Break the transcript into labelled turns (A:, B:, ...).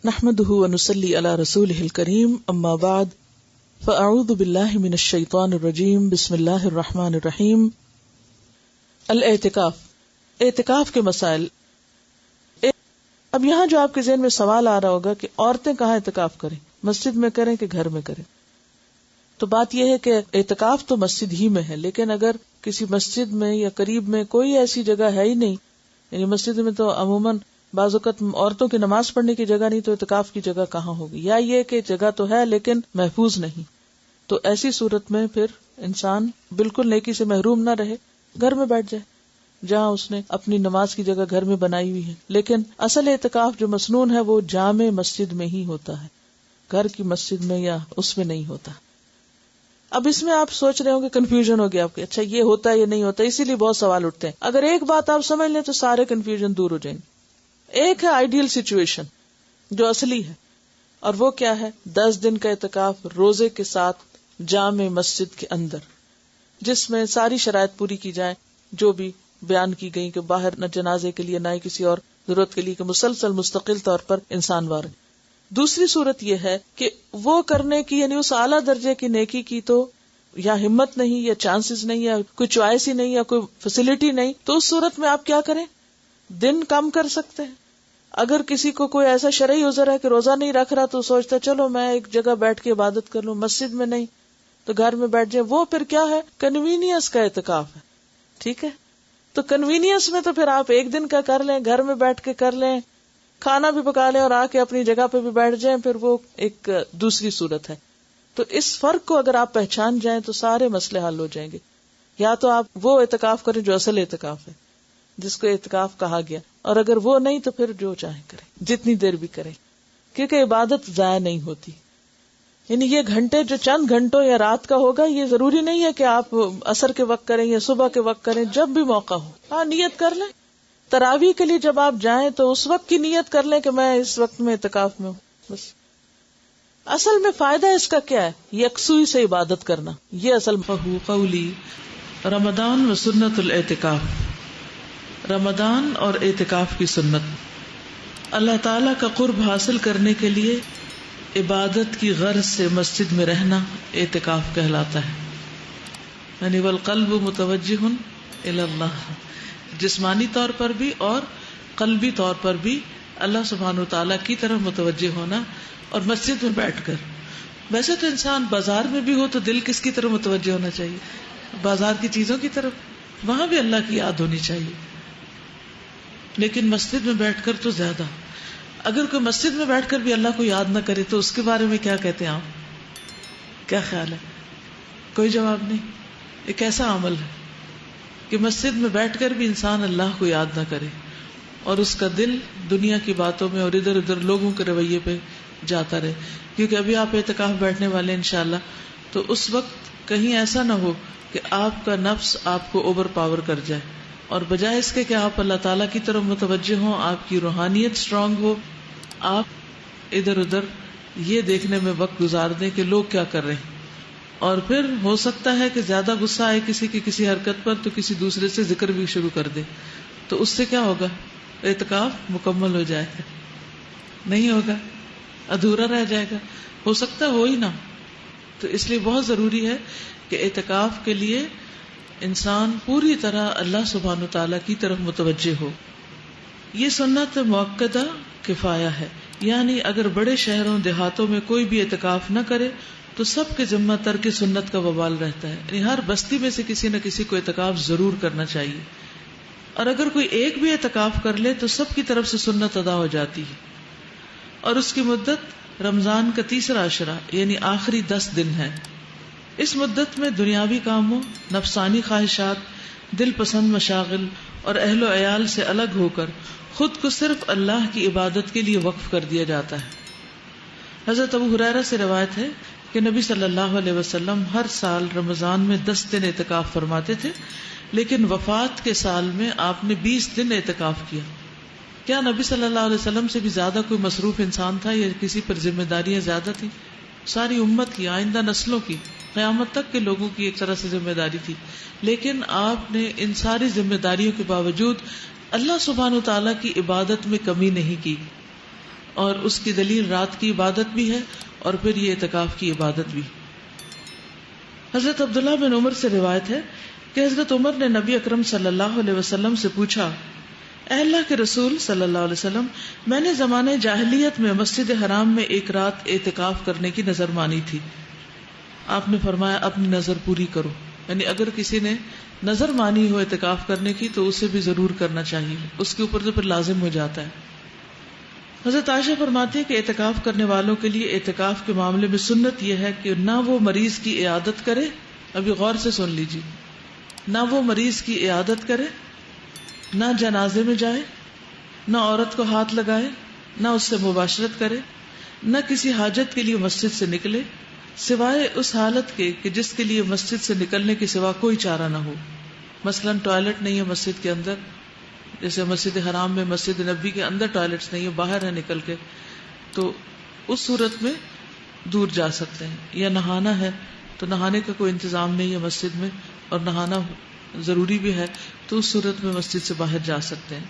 A: نحمده ونصلي على رسوله الكريم اما بعد فاعوذ بالله من الشیطان الرجیم بسم اللہ الرحمن الرحیم. الاعتکاف، اعتکاف کے مسائل. اب یہاں جو آپ کے ذہن میں سوال آ رہا ہوگا کہ عورتیں کہاں اعتکاف کریں، مسجد میں کریں کہ گھر میں کریں؟ تو بات یہ ہے کہ اعتکاف تو مسجد ہی میں ہے، لیکن اگر کسی مسجد میں یا قریب میں کوئی ایسی جگہ ہے ہی نہیں، یعنی مسجد میں تو عموماً بعض اوقات عورتوں کی نماز پڑھنے کی جگہ نہیں، تو اعتکاف کی جگہ کہاں ہوگی؟ یا یہ کہ جگہ تو ہے لیکن محفوظ نہیں، تو ایسی صورت میں پھر انسان بالکل نیکی سے محروم نہ رہے، گھر میں بیٹھ جائے جہاں اس نے اپنی نماز کی جگہ گھر میں بنائی ہوئی ہے. لیکن اصل اعتکاف جو مسنون ہے وہ جامع مسجد میں ہی ہوتا ہے، گھر کی مسجد میں یا اس میں نہیں ہوتا. اب اس میں آپ سوچ رہے ہوں گے، کنفیوژن ہو گیا آپ کے، اچھا یہ ہوتا ہے یہ نہیں ہوتا، اسی لیے بہت سوال اٹھتے ہیں. اگر ایک بات آپ سمجھ لیں تو سارے کنفیوژن دور ہو جائیں گے. ایک ہے آئیڈیل سچویشن جو اصلی ہے، اور وہ کیا ہے؟ 10 دن کا اعتکاف روزے کے ساتھ جامع مسجد کے اندر، جس میں ساری شرائط پوری کی جائیں جو بھی بیان کی گئی، کہ باہر نہ جنازے کے لیے نہ ہی کسی اور ضرورت کے لیے، کہ مسلسل مستقل طور پر انسان وار. دوسری صورت یہ ہے کہ وہ کرنے کی، یعنی اس اعلیٰ درجے کی نیکی کی تو یا ہمت نہیں یا چانسز نہیں یا کوئی چوائس ہی نہیں یا کوئی فیسلٹی نہیں، تو اس صورت میں آپ کیا کریں؟ دن کم کر سکتے ہیں. اگر کسی کو کوئی ایسا شرعی عذر ہے کہ روزہ نہیں رکھ رہا، تو سوچتا چلو میں ایک جگہ بیٹھ کے عبادت کر لوں، مسجد میں نہیں تو گھر میں بیٹھ جائے، وہ پھر کیا ہے؟ کنوینئنس کا اعتکاف ہے. ٹھیک ہے، تو کنوینئنس میں تو پھر آپ ایک دن کا کر لیں، گھر میں بیٹھ کے کر لیں، کھانا بھی پکا لیں اور آ کے اپنی جگہ پہ بھی بیٹھ جائیں، پھر وہ ایک دوسری صورت ہے. تو اس فرق کو اگر آپ پہچان جائیں تو سارے مسئلے حل ہو جائیں گے. یا تو آپ وہ اعتکاف کریں جو اصل اعتکاف ہے، جس کو اعتکاف کہا گیا، اور اگر وہ نہیں تو پھر جو چاہیں کریں، جتنی دیر بھی کریں، کیونکہ عبادت ضائع نہیں ہوتی. یعنی یہ گھنٹے جو چند گھنٹوں یا رات کا ہوگا، یہ ضروری نہیں ہے کہ آپ عصر کے وقت کریں یا صبح کے وقت کریں، جب بھی موقع ہو. ہاں، نیت کر لیں. تراویح کے لیے جب آپ جائیں تو اس وقت کی نیت کر لیں کہ میں اس وقت میں اعتکاف میں ہوں، بس. اصل میں فائدہ اس کا کیا ہے؟ یکسوئی سے عبادت کرنا، یہ اصل. قولی رمضان و سنت الاعتکاف، رمضان اور اعتکاف کی سنت. اللہ تعالی کا قرب حاصل کرنے کے لیے عبادت کی غرض سے مسجد میں رہنا اعتکاف کہلاتا ہے. یعنی والقلب متوجہ الی اللہ، جسمانی طور پر بھی اور قلبی طور پر بھی اللہ سبحانہ وتعالی کی طرف متوجہ ہونا، اور مسجد میں بیٹھ کر. ویسے تو انسان بازار میں بھی ہو تو دل کس کی طرف متوجہ ہونا چاہیے؟ بازار کی چیزوں کی طرف، وہاں بھی اللہ کی یاد ہونی چاہیے. لیکن مسجد میں بیٹھ کر تو زیادہ. اگر کوئی مسجد میں بیٹھ کر بھی اللہ کو یاد نہ کرے تو اس کے بارے میں کیا کہتے ہیں آپ؟ کیا خیال ہے؟ کوئی جواب نہیں. ایک ایسا عمل ہے کہ مسجد میں بیٹھ کر بھی انسان اللہ کو یاد نہ کرے اور اس کا دل دنیا کی باتوں میں اور ادھر ادھر لوگوں کے رویے پہ جاتا رہے. کیونکہ ابھی آپ اعتکاف بیٹھنے والے انشاءاللہ، تو اس وقت کہیں ایسا نہ ہو کہ آپ کا نفس آپ کو اوور پاور کر جائے، اور بجائے اس کے کہ آپ اللہ تعالیٰ کی طرف متوجہ ہوں، آپ کی روحانیت سٹرونگ ہو، آپ ادھر ادھر یہ دیکھنے میں وقت گزار دیں کہ لوگ کیا کر رہے ہیں. اور پھر ہو سکتا ہے کہ زیادہ غصہ آئے کسی کی کسی حرکت پر تو کسی دوسرے سے ذکر بھی شروع کر دے، تو اس سے کیا ہوگا؟ اعتکاف مکمل ہو جائے گا؟ نہیں ہوگا، ادھورا رہ جائے گا، ہو سکتا ہو ہی نہ. تو اس لیے بہت ضروری ہے کہ اعتکاف کے لیے انسان پوری طرح اللہ سبحانہ وتعالی کی طرف متوجہ ہو. یہ سنت مؤکدہ کفایہ ہے، یعنی اگر بڑے شہروں دیہاتوں میں کوئی بھی اعتکاف نہ کرے تو سب کے ذمہ ترک سنت کا وبال رہتا ہے. یعنی ہر بستی میں سے کسی نہ کسی کو اعتکاف ضرور کرنا چاہیے، اور اگر کوئی ایک بھی اعتکاف کر لے تو سب کی طرف سے سنت ادا ہو جاتی ہے. اور اس کی مدت رمضان کا تیسرا عشرہ یعنی آخری 10 دن ہے. اس مدت میں دنیاوی کاموں، نفسانی خواہشات، دل پسند مشاغل اور اہل و عیال سے الگ ہو کر خود کو صرف اللہ کی عبادت کے لیے وقف کر دیا جاتا ہے. حضرت ابو ہریرہ سے روایت ہے کہ نبی صلی اللہ علیہ وسلم ہر سال رمضان میں 10 دن اعتکاف فرماتے تھے، لیکن وفات کے سال میں آپ نے 20 دن اعتکاف کیا. کیا نبی صلی اللہ علیہ وسلم سے بھی زیادہ کوئی مصروف انسان تھا یا کسی پر ذمہ داریاں زیادہ تھیں؟ ساری امت کی، آئندہ نسلوں کی، قیامت تک کے لوگوں کی ایک طرح سے ذمہ داری تھی. لیکن آپ نے ان ساری ذمہ داریوں کے باوجود اللہ سبحانہ وتعالیٰ کی عبادت میں کمی نہیں کی، اور اس کی دلیل رات کی عبادت بھی ہے اور پھر یہ اعتکاف کی عبادت بھی. حضرت عبداللہ بن عمر سے روایت ہے کہ حضرت عمر نے نبی اکرم صلی اللہ علیہ وسلم سے پوچھا، اے اللہ کے رسول صلی اللہ علیہ وسلم، میں نے زمانے جاہلیت میں مسجد حرام میں ایک رات اعتکاف کرنے کی نظر مانی تھی. آپ نے فرمایا اپنی نظر پوری کرو، یعنی اگر کسی نے نظر مانی ہو اعتکاف کرنے کی تو اسے بھی ضرور کرنا چاہیے، اس کے اوپر تو پھر لازم ہو جاتا ہے. حضرت عائشہ فرماتی ہے کہ اعتکاف کرنے والوں کے لیے اعتکاف کے معاملے میں سنت یہ ہے کہ نہ وہ مریض کی عیادت کرے، ابھی غور سے سن لیجیے، نہ وہ مریض کی عیادت کرے، نہ جنازے میں جائے، نہ عورت کو ہاتھ لگائے، نہ اس سے مباشرت کرے، نہ کسی حاجت کے لیے مسجد سے نکلے سوائے اس حالت کے کہ جس کے لیے مسجد سے نکلنے کے سوا کوئی چارہ نہ ہو. مثلا ٹوائلٹ نہیں ہے مسجد کے اندر، جیسے مسجد حرام میں مسجد نبی کے اندر ٹوائلٹس نہیں ہے، باہر ہے نکل کے، تو اس صورت میں دور جا سکتے ہیں. یا نہانا ہے تو نہانے کا کوئی انتظام نہیں ہے مسجد میں اور نہانا ضروری بھی ہے تو اس صورت میں مسجد سے باہر جا سکتے ہیں.